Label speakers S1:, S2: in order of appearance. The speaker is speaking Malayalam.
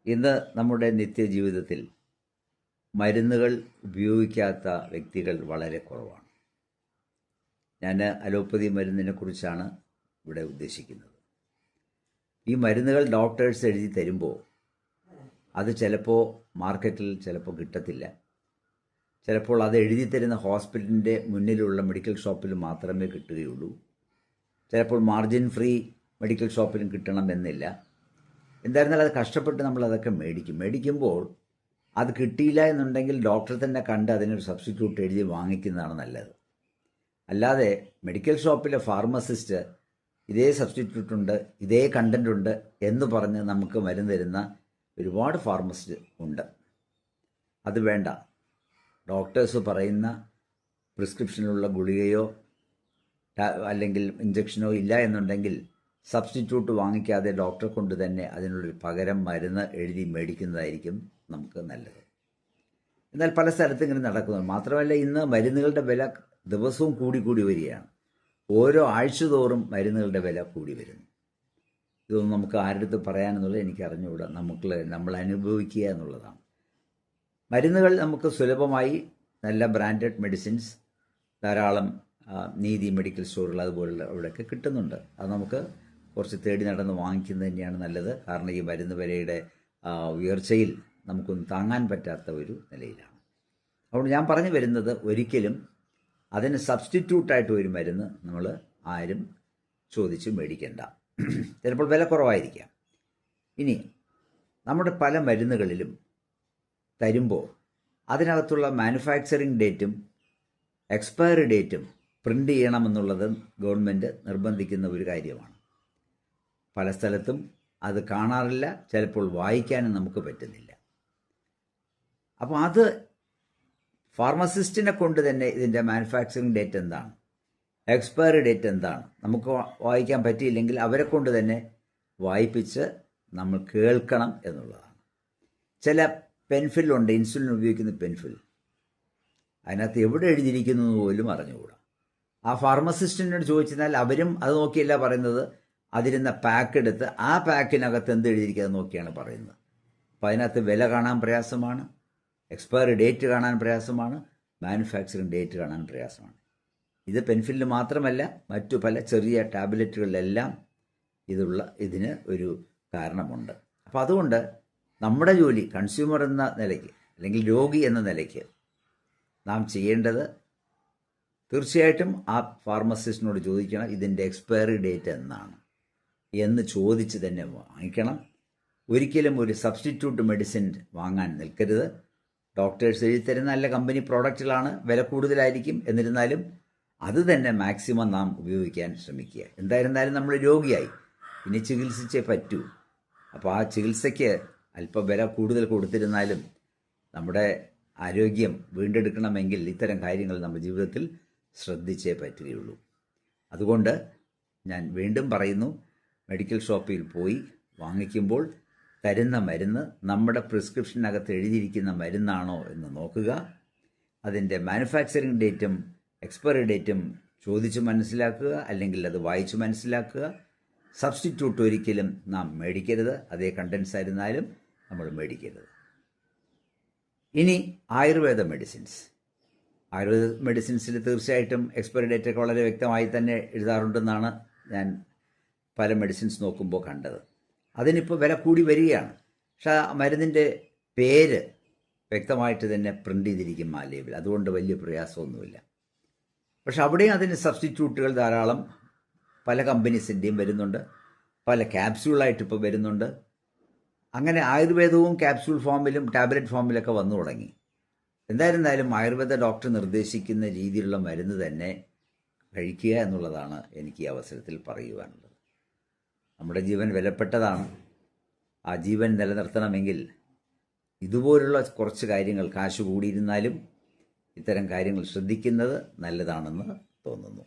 S1: ഇന്ന് നമ്മുടെ നിത്യജീവിതത്തിൽ മരുന്നുകൾ ഉപയോഗിക്കാത്ത വ്യക്തികൾ വളരെ കുറവാണ്. ഞാൻ അലോപ്പതി മരുന്നിനെക്കുറിച്ചാണ് ഇവിടെ ഉദ്ദേശിക്കുന്നത്. ഈ മരുന്നുകൾ ഡോക്ടേഴ്സ് എഴുതി തരുമ്പോൾ അത് ചിലപ്പോൾ മാർക്കറ്റിൽ ചിലപ്പോൾ കിട്ടത്തില്ല. ചിലപ്പോൾ അത് എഴുതി തരുന്ന ഹോസ്പിറ്റലിൻ്റെ മുന്നിലുള്ള മെഡിക്കൽ ഷോപ്പിൽ മാത്രമേ കിട്ടുകയുള്ളൂ. ചിലപ്പോൾ മാർജിൻ ഫ്രീ മെഡിക്കൽ ഷോപ്പിലും കിട്ടണമെന്നില്ല. എന്തായിരുന്നാലും അത് കഷ്ടപ്പെട്ട് നമ്മളതൊക്കെ മേടിക്കുമ്പോൾ അത് കിട്ടിയില്ല എന്നുണ്ടെങ്കിൽ ഡോക്ടർ തന്നെ കണ്ട് അതിനൊരു സബ്സ്റ്റിറ്റ്യൂട്ട് എഴുതി വാങ്ങിക്കുന്നതാണ് നല്ലത്. അല്ലാതെ മെഡിക്കൽ ഷോപ്പിലെ ഫാർമസിസ്റ്റ് ഇതേ സബ്സ്റ്റിറ്റ്യൂട്ട് ഉണ്ട്, ഇതേ കണ്ടൻ്റ് ഉണ്ട് എന്ന് പറഞ്ഞ് നമുക്ക് മരുന്ന് തരുന്ന ഒരുപാട് ഫാർമസിസ്റ്റ് ഉണ്ട്. അത് വേണ്ട. ഡോക്ടേഴ്സ് പറയുന്ന പ്രിസ്ക്രിപ്ഷനിലുള്ള ഗുളികയോ അല്ലെങ്കിൽ ഇഞ്ചക്ഷനോ ഇല്ല എന്നുണ്ടെങ്കിൽ സബ്സ്റ്റിറ്റ്യൂട്ട് വാങ്ങിക്കാതെ ഡോക്ടറെ കൊണ്ട് തന്നെ അതിനുള്ളൊരു പകരം മരുന്ന് എഴുതി മേടിക്കുന്നതായിരിക്കും നമുക്ക് നല്ലത്. എന്നാൽ പല സ്ഥലത്തും ഇങ്ങനെ നടക്കുന്നു. മാത്രമല്ല, ഇന്ന് മരുന്നുകളുടെ വില ദിവസവും കൂടി വരികയാണ്. ഓരോ ആഴ്ച തോറും മരുന്നുകളുടെ വില കൂടി വരുന്നു. ഇതൊന്നും നമുക്ക് ആരുടെ അടുത്ത് പറയാനെന്നുള്ളത് എനിക്ക് അറിഞ്ഞുകൂടാ. നമ്മൾ അനുഭവിക്കുക എന്നുള്ളതാണ്. മരുന്നുകൾ നമുക്ക് സുലഭമായി നല്ല ബ്രാൻഡഡ് മെഡിസിൻസ് ധാരാളം നീതി മെഡിക്കൽ സ്റ്റോറുകൾ അതുപോലുള്ള അവിടെയൊക്കെ കിട്ടുന്നുണ്ട്. അത് നമുക്ക് കുറച്ച് തേടി നടന്ന് വാങ്ങിക്കുന്നത് തന്നെയാണ് നല്ലത്. കാരണം ഈ മരുന്ന് വിലയുടെ ഉയർച്ചയിൽ നമുക്കൊന്നും താങ്ങാൻ പറ്റാത്ത ഒരു നിലയിലാണ്. അതുകൊണ്ട് ഞാൻ പറഞ്ഞു വരുന്നത്, ഒരിക്കലും അതിന് സബ്സ്റ്റിറ്റ്യൂട്ടായിട്ട് ഒരു മരുന്ന് നമ്മൾ ആരും ചോദിച്ച് മേടിക്കേണ്ട. ചിലപ്പോൾ വില കുറവായിരിക്കാം. ഇനി നമ്മുടെ പല മരുന്നുകളിലും തരുമ്പോൾ അതിനകത്തുള്ള മാനുഫാക്ചറിങ് ഡേറ്റും എക്സ്പയറി ഡേറ്റും പ്രിൻ്റ് ചെയ്യണമെന്നുള്ളത് ഗവൺമെൻറ് നിർബന്ധിക്കുന്ന ഒരു കാര്യമാണ്. പല സ്ഥലത്തും അത് കാണാറില്ല, ചിലപ്പോൾ വായിക്കാനും നമുക്ക് പറ്റുന്നില്ല. അപ്പോൾ അത് ഫാർമസിസ്റ്റിനെ കൊണ്ട് തന്നെ ഇതിൻ്റെ മാനുഫാക്ചറിങ് ഡേറ്റ് എന്താണ്, എക്സ്പയറി ഡേറ്റ് എന്താണ് നമുക്ക് വായിക്കാൻ പറ്റിയില്ലെങ്കിൽ അവരെ കൊണ്ട് തന്നെ വായിപ്പിച്ച് നമ്മൾ കേൾക്കണം എന്നുള്ളതാണ്. ചില പെൻഫില്ലുണ്ട്, ഇൻസുലിൻ ഉപയോഗിക്കുന്ന പെൻഫിൽ, അതിനകത്ത് എവിടെ എഴുതിയിരിക്കുന്നു പോലും അറിഞ്ഞുകൂടാ. ആ ഫാർമസിസ്റ്റിനോട് ചോദിച്ചാൽ അവരും അത് നോക്കിയല്ല പറയുന്നത്, അതിരുന്ന പാക്ക് എടുത്ത് ആ പാക്കിനകത്ത് എന്ത് എഴുതിയിരിക്കുക നോക്കിയാണ് പറയുന്നത്. അപ്പോൾ അതിനകത്ത് വില കാണാൻ പ്രയാസമാണ്, എക്സ്പയറി ഡേറ്റ് കാണാൻ പ്രയാസമാണ്, മാനുഫാക്ചറിങ് ഡേറ്റ് കാണാൻ പ്രയാസമാണ്. ഇത് പെൻഫില്ലിന് മാത്രമല്ല, മറ്റു പല ചെറിയ ടാബ്ലറ്റുകളിലെല്ലാം ഇതിന് ഒരു കാരണമുണ്ട്. അപ്പോൾ അതുകൊണ്ട് നമ്മുടെ ജോലി കൺസ്യൂമർ എന്ന നിലയ്ക്ക് അല്ലെങ്കിൽ രോഗി എന്ന നിലയ്ക്ക് നാം ചെയ്യേണ്ടത് തീർച്ചയായിട്ടും ആ ഫാർമസിസ്റ്റിനോട് ചോദിക്കണം, ഇതിൻ്റെ എക്സ്പയറി ഡേറ്റ് എന്നാണ് എന്ന് ചോദിച്ച് തന്നെ വാങ്ങിക്കണം. ഒരിക്കലും ഒരു സബ്സ്റ്റിറ്റ്യൂട്ട് മെഡിസിൻ വാങ്ങാൻ നിൽക്കരുത്. ഡോക്ടേഴ്സ് എഴുതി തരുന്ന നല്ല കമ്പനി പ്രോഡക്റ്റുകളാണ്, വില കൂടുതലായിരിക്കും. എന്നിരുന്നാലും അത് തന്നെ മാക്സിമം നാം ഉപയോഗിക്കാൻ ശ്രമിക്കുക. എന്തായിരുന്നാലും നമ്മൾ രോഗിയായി, ഇനി ചികിത്സിച്ചേ പറ്റൂ. അപ്പോൾ ആ ചികിത്സയ്ക്ക് അല്പം വില കൂടുതൽ കൊടുത്തിരുന്നാലും നമ്മുടെ ആരോഗ്യം വീണ്ടെടുക്കണമെങ്കിൽ ഇത്തരം കാര്യങ്ങൾ നമ്മുടെ ജീവിതത്തിൽ ശ്രദ്ധിച്ചേ പറ്റുകയുള്ളൂ. അതുകൊണ്ട് ഞാൻ വീണ്ടും പറയുന്നു, മെഡിക്കൽ ഷോപ്പിൽ പോയി വാങ്ങിക്കുമ്പോൾ തരുന്ന മരുന്ന് നമ്മുടെ പ്രിസ്ക്രിപ്ഷനകത്ത് എഴുതിയിരിക്കുന്ന മരുന്നാണോ എന്ന് നോക്കുക. അതിൻ്റെ മാനുഫാക്ചറിങ് ഡേറ്റും എക്സ്പയറി ഡേറ്റും ചോദിച്ച് മനസ്സിലാക്കുക, അല്ലെങ്കിൽ അത് വായിച്ച് മനസ്സിലാക്കുക. സബ്സ്റ്റിറ്റ്യൂട്ട് ഒരിക്കലും നാം മേടിക്കരുത്, അതേ കണ്ടൻസ് ആയിരുന്നാലും നമ്മൾ മേടിക്കരുത്. ഇനി ആയുർവേദ മെഡിസിൻസിൽ തീർച്ചയായിട്ടും എക്സ്പയറി ഡേറ്റൊക്കെ വളരെ വ്യക്തമായി തന്നെ എഴുതാറുണ്ടെന്നാണ് ഞാൻ പല മെഡിസിൻസ് നോക്കുമ്പോൾ കണ്ടത്. അതിനിപ്പോൾ വില കൂടി വരികയാണ്. പക്ഷേ ആ മരുന്നിൻ്റെ പേര് വ്യക്തമായിട്ട് തന്നെ പ്രിൻ്റ് ചെയ്തിരിക്കും ആ ലേബിൾ. അതുകൊണ്ട് വലിയ പ്രയാസമൊന്നുമില്ല. പക്ഷെ അവിടെയും അതിന് സബ്സ്റ്റിറ്റ്യൂട്ടുകൾ ധാരാളം പല കമ്പനീസിൻ്റെയും വരുന്നുണ്ട്, പല ക്യാപ്സ്യൂളായിട്ട് ഇപ്പോൾ വരുന്നുണ്ട്. അങ്ങനെ ആയുർവേദവും ക്യാപ്സ്യൂൾ ഫോമിലും ടാബ്ലറ്റ് ഫോമിലൊക്കെ വന്നു തുടങ്ങി. എന്തായിരുന്നാലും ആയുർവേദ ഡോക്ടർ നിർദ്ദേശിക്കുന്ന രീതിയിലുള്ള മരുന്ന് തന്നെ കഴിക്കുക എന്നുള്ളതാണ് എനിക്ക് ഈ അവസരത്തിൽ പറയുവാനുള്ളത്. നമ്മുടെ ജീവൻ വിലപ്പെട്ടതാണ്. ആ ജീവൻ നിലനിർത്തണമെങ്കിൽ ഇതുപോലുള്ള കുറച്ച് കാര്യങ്ങൾ, കാശ് കൂടിയിരുന്നാലും ഇത്തരം കാര്യങ്ങൾ ശ്രദ്ധിക്കുന്നത് നല്ലതാണെന്ന് തോന്നുന്നു.